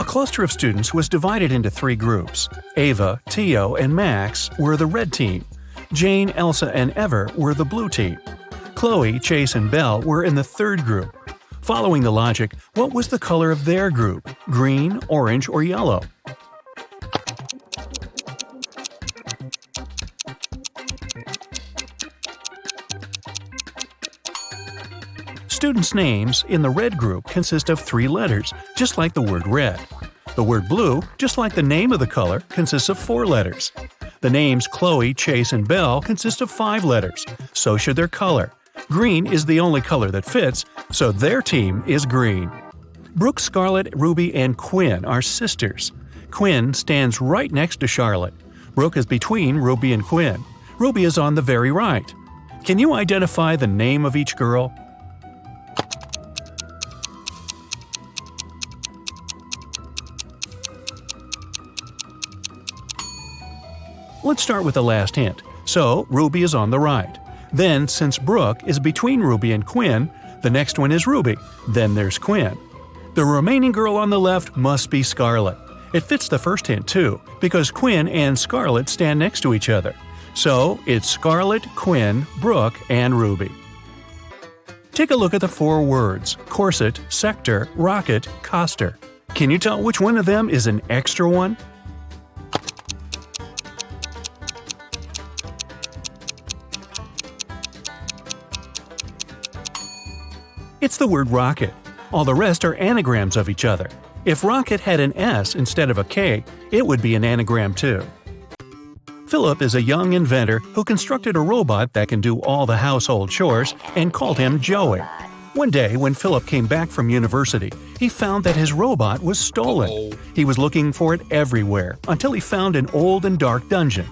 cluster of students was divided into 3 groups. Ava, Tio, and Max were the red team. Jane, Elsa, and Ever were the blue team. Chloe, Chase, and Belle were in the 3rd group. Following the logic, what was the color of their group? Green, orange, or yellow? Students' names in the red group consist of 3 letters, just like the word red. The word blue, just like the name of the color, consists of 4 letters. The names Chloe, Chase, and Belle consist of 5 letters. So should their color. Green is the only color that fits, so their team is green. Brooke, Scarlett, Ruby, and Quinn are sisters. Quinn stands right next to Charlotte. Brooke is between Ruby and Quinn. Ruby is on the very right. Can you identify the name of each girl? Let's start with the last hint. So, Ruby is on the right. Then, since Brooke is between Ruby and Quinn, the next one is Ruby. Then there's Quinn. The remaining girl on the left must be Scarlett. It fits the first hint too, because Quinn and Scarlett stand next to each other. So, it's Scarlett, Quinn, Brooke, and Ruby. Take a look at the 4 words: corset, sector, rocket, coster. Can you tell which one of them is an extra one? It's the word rocket. All the rest are anagrams of each other. If rocket had an S instead of a K, it would be an anagram too. Philip is a young inventor who constructed a robot that can do all the household chores and called him Joey. One day, when Philip came back from university, he found that his robot was stolen. He was looking for it everywhere until he found an old and dark dungeon.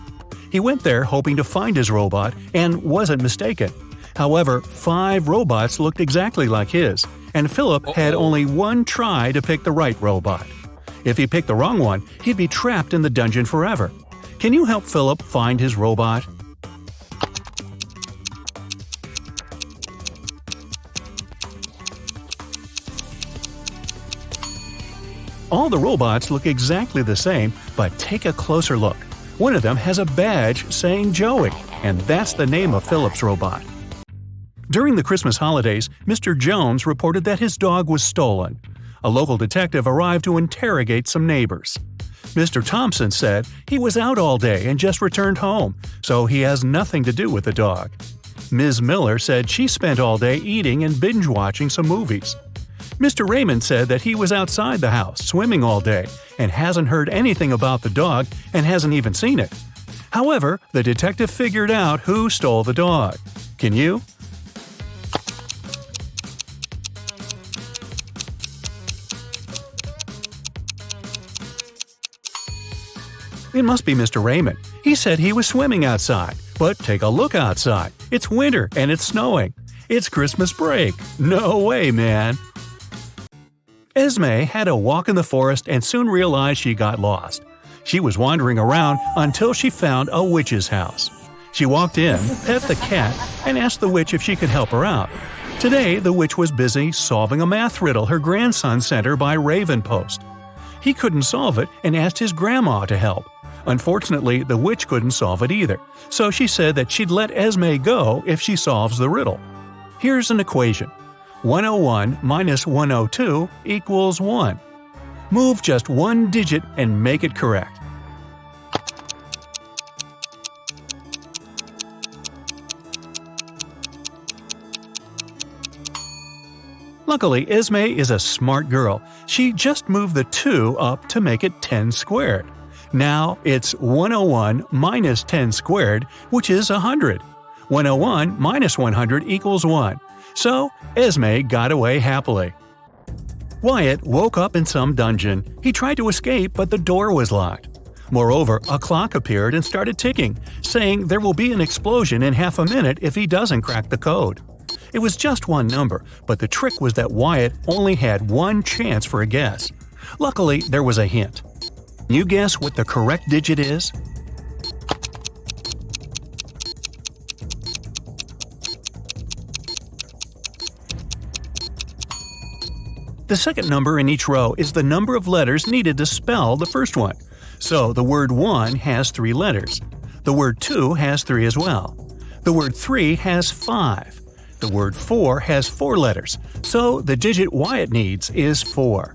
He went there hoping to find his robot and wasn't mistaken. However, 5 robots looked exactly like his, and Philip had only one try to pick the right robot. If he picked the wrong one, he'd be trapped in the dungeon forever. Can you help Philip find his robot? All the robots look exactly the same, but take a closer look. One of them has a badge saying Joey, and that's the name of Philip's robot. During the Christmas holidays, Mr. Jones reported that his dog was stolen. A local detective arrived to interrogate some neighbors. Mr. Thompson said he was out all day and just returned home, so he has nothing to do with the dog. Ms. Miller said she spent all day eating and binge-watching some movies. Mr. Raymond said that he was outside the house swimming all day and hasn't heard anything about the dog and hasn't even seen it. However, the detective figured out who stole the dog. Can you? It must be Mr. Raymond. He said he was swimming outside. But take a look outside. It's winter and it's snowing. It's Christmas break. No way, man. Esme had a walk in the forest and soon realized she got lost. She was wandering around until she found a witch's house. She walked in, pet the cat, and asked the witch if she could help her out. Today, the witch was busy solving a math riddle her grandson sent her by Raven Post. He couldn't solve it and asked his grandma to help. Unfortunately, the witch couldn't solve it either, so she said that she'd let Esme go if she solves the riddle. Here's an equation. 101 minus 102 equals 1. Move just one digit and make it correct. Luckily, Esme is a smart girl. She just moved the 2 up to make it 10 squared. Now it's 101 minus 10 squared, which is 100. 101 minus 100 equals 1. So, Esme got away happily. Wyatt woke up in some dungeon. He tried to escape, but the door was locked. Moreover, a clock appeared and started ticking, saying there will be an explosion in half a minute if he doesn't crack the code. It was just one number, but the trick was that Wyatt only had one chance for a guess. Luckily, there was a hint. Can you guess what the correct digit is? The second number in each row is the number of letters needed to spell the first one. So the word 1 has 3 letters. The word 2 has 3 as well. The word 3 has 5. The word 4 has 4 letters, so the digit Wyatt needs is 4.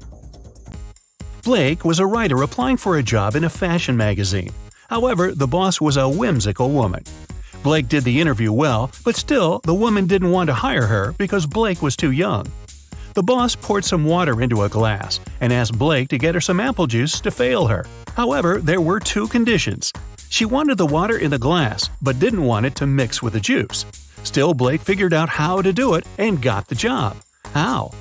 Blake was a writer applying for a job in a fashion magazine. However, the boss was a whimsical woman. Blake did the interview well, but still, the woman didn't want to hire her because Blake was too young. The boss poured some water into a glass and asked Blake to get her some apple juice to fail her. However, there were 2 conditions. She wanted the water in the glass, but didn't want it to mix with the juice. Still, Blake figured out how to do it and got the job. How?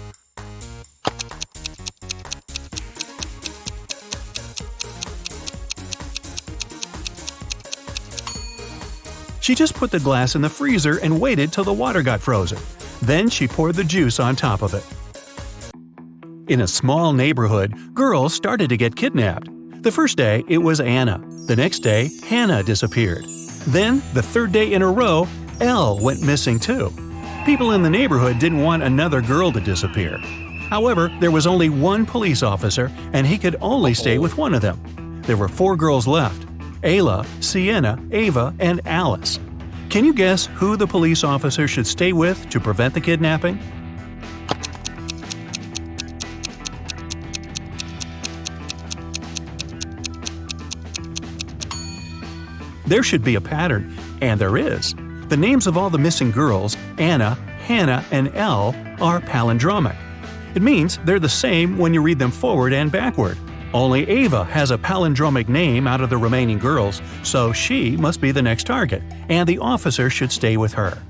She just put the glass in the freezer and waited till the water got frozen. Then she poured the juice on top of it. In a small neighborhood, girls started to get kidnapped. The first day, it was Anna. The next day, Hannah disappeared. Then, the third day in a row, Elle went missing too. People in the neighborhood didn't want another girl to disappear. However, there was only one police officer, and he could only stay with one of them. There were 4 girls left: Ayla, Sienna, Ava, and Alice. Can you guess who the police officer should stay with to prevent the kidnapping? There should be a pattern, and there is. The names of all the missing girls, Anna, Hannah, and Elle, are palindromic. It means they're the same when you read them forward and backward. Only Ava has a palindromic name out of the remaining girls, so she must be the next target, and the officer should stay with her.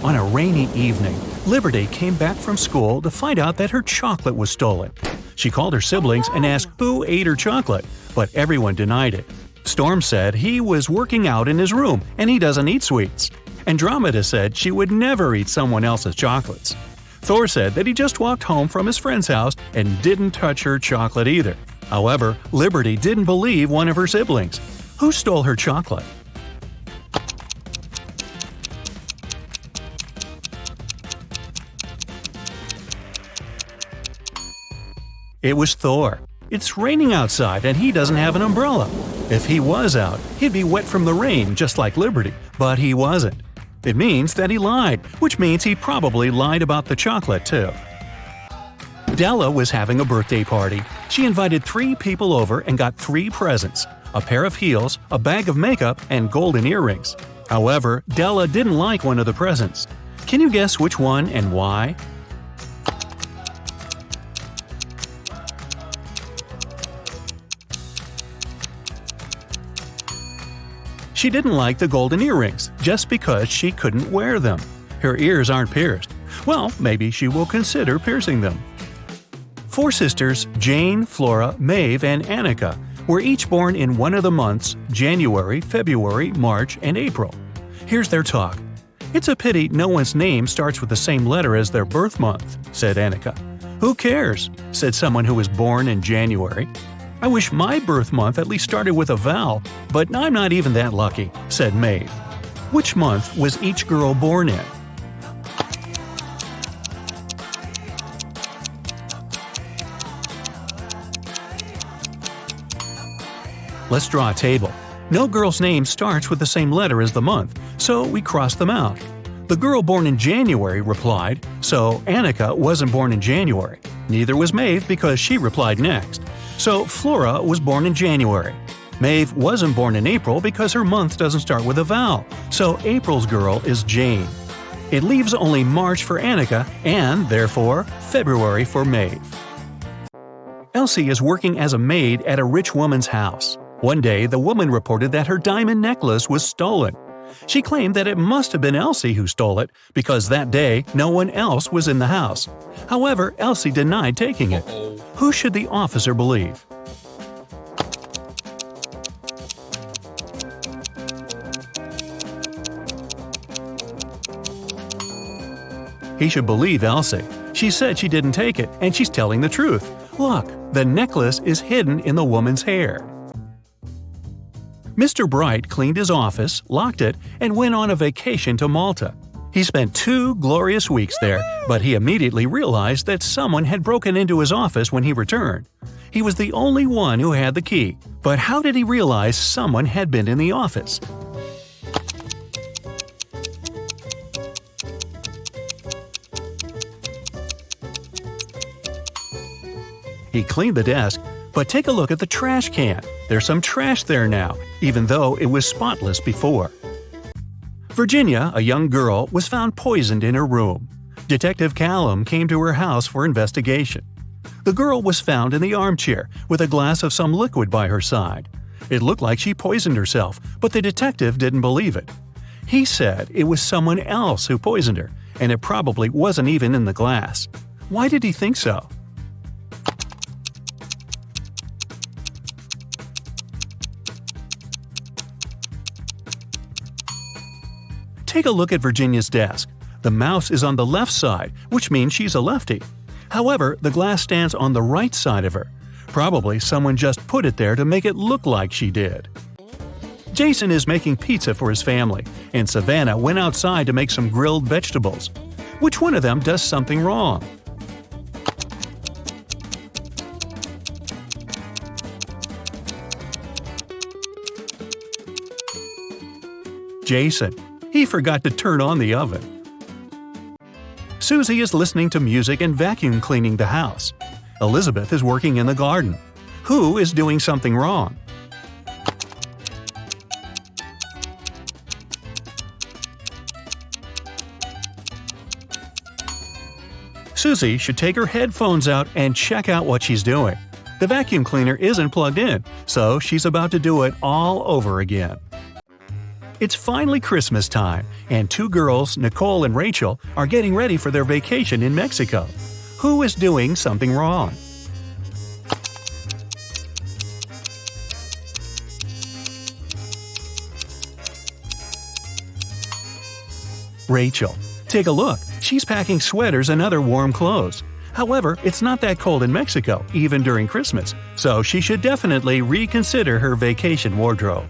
On a rainy evening, Liberty came back from school to find out that her chocolate was stolen. She called her siblings and asked who ate her chocolate, but everyone denied it. Storm said he was working out in his room and he doesn't eat sweets. Andromeda said she would never eat someone else's chocolates. Thor said that he just walked home from his friend's house and didn't touch her chocolate either. However, Liberty didn't believe one of her siblings. Who stole her chocolate? It was Thor. It's raining outside and he doesn't have an umbrella. If he was out, he'd be wet from the rain just like Liberty, but he wasn't. It means that he lied, which means he probably lied about the chocolate too. Della was having a birthday party. She invited 3 people over and got 3 presents: a pair of heels, a bag of makeup, and golden earrings. However, Della didn't like one of the presents. Can you guess which one and why? She didn't like the golden earrings just because she couldn't wear them. Her ears aren't pierced. Well, maybe she will consider piercing them. 4 sisters, Jane, Flora, Maeve, and Annika, were each born in one of the months January, February, March, and April. Here's their talk. "It's a pity no one's name starts with the same letter as their birth month," said Annika. "Who cares?" said someone who was born in January. "I wish my birth month at least started with a vowel, but I'm not even that lucky," said Maeve. Which month was each girl born in? Let's draw a table. No girl's name starts with the same letter as the month, so we cross them out. The girl born in January replied, so Annika wasn't born in January. Neither was Maeve because she replied next. So Flora was born in January. Maeve wasn't born in April because her month doesn't start with a vowel, so April's girl is Jane. It leaves only March for Annika and, therefore, February for Maeve. Elsie is working as a maid at a rich woman's house. One day, the woman reported that her diamond necklace was stolen. She claimed that it must have been Elsie who stole it because that day no one else was in the house. However, Elsie denied taking it. Who should the officer believe? He should believe Elsie. She said she didn't take it, and she's telling the truth. Look, the necklace is hidden in the woman's hair. Mr. Bright cleaned his office, locked it, and went on a vacation to Malta. He spent 2 glorious weeks there, but he immediately realized that someone had broken into his office when he returned. He was the only one who had the key, but how did he realize someone had been in the office? He cleaned the desk, but take a look at the trash can. There's some trash there now, even though it was spotless before. Virginia, a young girl, was found poisoned in her room. Detective Callum came to her house for investigation. The girl was found in the armchair with a glass of some liquid by her side. It looked like she poisoned herself, but the detective didn't believe it. He said it was someone else who poisoned her, and it probably wasn't even in the glass. Why did he think so? Take a look at Virginia's desk. The mouse is on the left side, which means she's a lefty. However, the glass stands on the right side of her. Probably someone just put it there to make it look like she did. Jason is making pizza for his family, and Savannah went outside to make some grilled vegetables. Which one of them does something wrong? Jason. He forgot to turn on the oven. Susie is listening to music and vacuum cleaning the house. Elizabeth is working in the garden. Who is doing something wrong? Susie should take her headphones out and check out what she's doing. The vacuum cleaner isn't plugged in, so she's about to do it all over again. It's finally Christmas time, and 2 girls, Nicole and Rachel, are getting ready for their vacation in Mexico. Who is doing something wrong? Rachel. Take a look. She's packing sweaters and other warm clothes. However, it's not that cold in Mexico, even during Christmas, so she should definitely reconsider her vacation wardrobe.